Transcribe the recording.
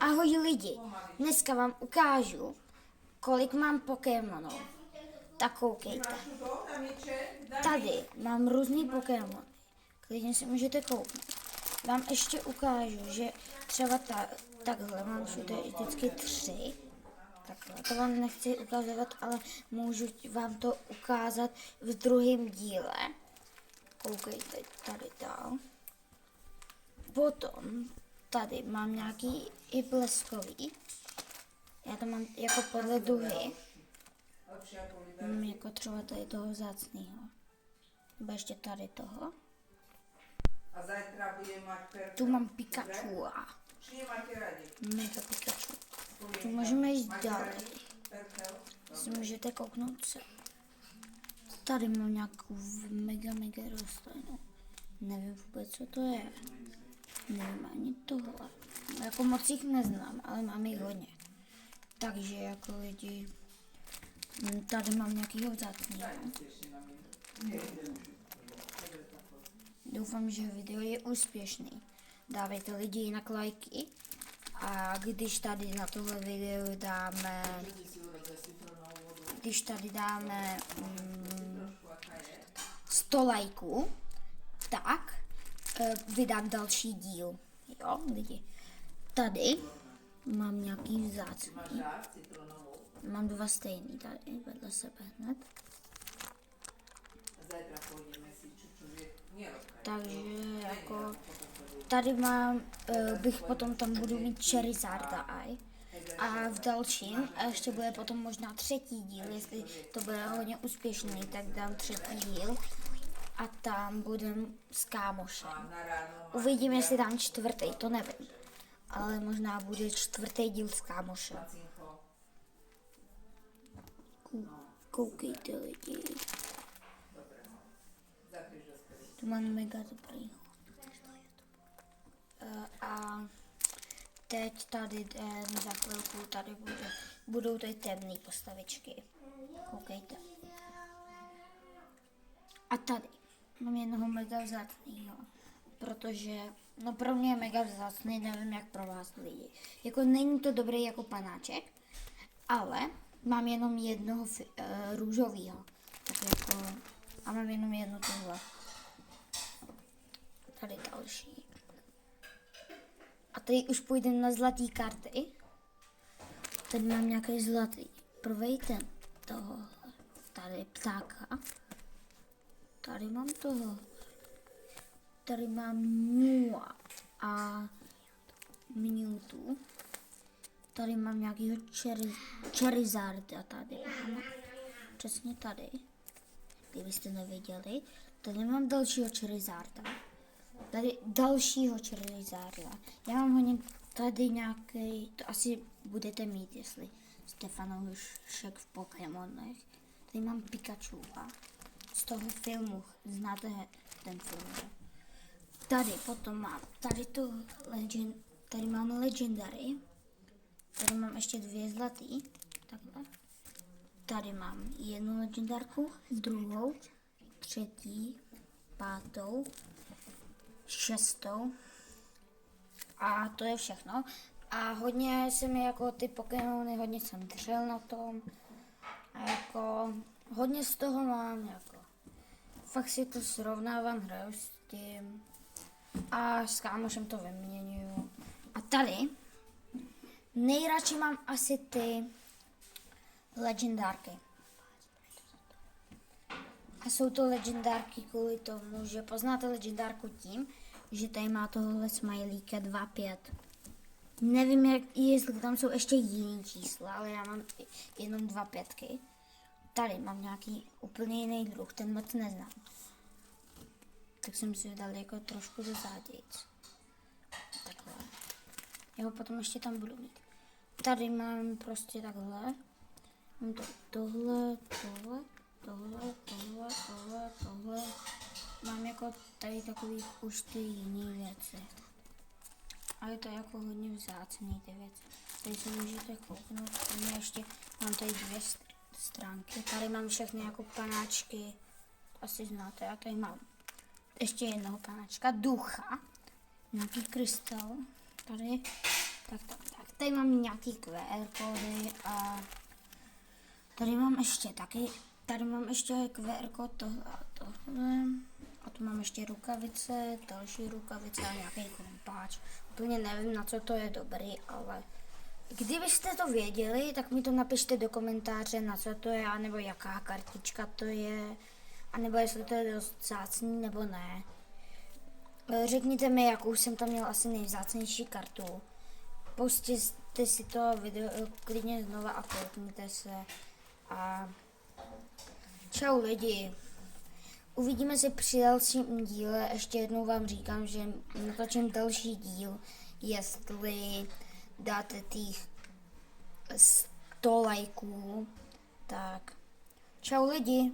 Ahoj lidi, dneska vám ukážu, kolik mám Pokémonů. Tak koukejte. Tady mám různý Pokémony. Klidně si můžete kouknout. Vám ještě ukážu, že třeba takhle mám všude vždycky 3. Takhle, to vám nechci ukazovat, ale můžu vám to ukázat v druhém díle. Koukejte tady dál. Potom tady mám nějaký i bleskový. Já to mám jako podle duhy. Mám jako třeba tady toho vzácnýho. Nebo ještě tady toho. Tu mám Pikachu. Mega Pikachu. Tu můžeme jít dále. Si můžete kouknout se. Tady mám nějakou mega rostlinu. Nevím vůbec, co to je. Nevím ani tohle. Jako moc jich neznám, ale mám jich hodně. Takže jako lidi, tady mám nějakýho vzácného. Doufám, že video je úspěšný. Dávejte lidi jinak lajky. A když tady na tohle video dáme, 100 lajků, tak vydám další díl. Jo, lidi. Tady mám nějaký vzácný. Mám 2 stejný tady vedle sebe hned. Takže jako tady mám, bych potom tam budu mít Charizarda a v dalším, a ještě bude potom možná 3. díl, jestli to bude hodně úspěšný, tak dám 3. díl a tam budem s kámošem. Uvidím, jestli dám 4., to nevím, ale možná bude 4. díl s kámošem. Koukejte lidi. Tu mám mega dobrý. A teď tady za chvilku tady budou ty temné postavičky. Koukejte. A tady mám jednoho mega vzácnýho, protože no pro mě je mega vzácný, nevím jak pro vás lidi. Jako není to dobrý jako panáček, ale mám jenom jednoho růžovýho. Tak jako, a mám jenom jednu tohle. Tady další. A tady už půjdeme na zlatý karty. Tady mám nějaký zlatý. Provejte toho. Tady ptáka. Tady mám toho. Tady mám Mew a Mewtwo. Tady mám nějakýho Charizarda. Tady mám. Přesně tady. Kdybyste nevěděli. Tady mám dalšího Charizarda. Tady dalšího Charizarda. Já mám hodně tady nějaký, to asi budete mít, jestli jste fanoušek v Pokémonech. Tady mám Pikachu z toho filmu, znáte ten film. Tady potom mám, tady mám Legendary. Tady mám ještě 2 zlatý, takhle. Tady mám 1 legendárku, 2, 3, 5, 6. A to je všechno. A hodně se mi jako ty Pokémony, hodně jsem držel na tom. A jako hodně z toho mám jako. Fakt si to srovnávám, hraju s tím. A s kámošem to vyměňuju. A tady nejradši mám asi ty legendárky. A jsou to legendárky kvůli tomu, že poznáte legendárku tím, že tady má tohle smajlíka 2,5. Nevím, jestli tam jsou ještě jiný čísla, ale já mám jenom 2,5. Tady mám nějaký úplně jiný druh, ten moc neznám. Tak jsem si ho dal jako trošku do zádějc. Takhle. Já ho potom ještě tam budu mít. Tady mám prostě takhle. Mám tohle. Mám jako tady takový už ty jiné věci. A je to jako hodně vzácný ty věci. Tady si můžete kouknout. Ještě mám tady 2 stránky. Tady mám všechny jako panáčky. Asi znáte, já tady mám ještě jednoho panáčka. Ducha. Nějaký krystal. Tady. Tak. tady mám nějaký QR kódy a tady mám ještě QR kód tohle a tohle. A tu mám ještě rukavice, další rukavice a nějaký kompáč. Úplně nevím, na co to je dobrý, ale kdybyste to věděli, tak mi to napište do komentáře, na co to je, nebo jaká kartička to je, anebo jestli to je dost vzácný, nebo ne. Řekněte mi, jakou jsem tam měl asi nejvzácnější kartu. Pusťte si to video klidně znova a koukněte se. A čau lidi. Uvidíme se při dalším díle. Ještě jednou vám říkám, že natočím další díl, jestli dáte těch 100 lajků. Tak, čau lidi.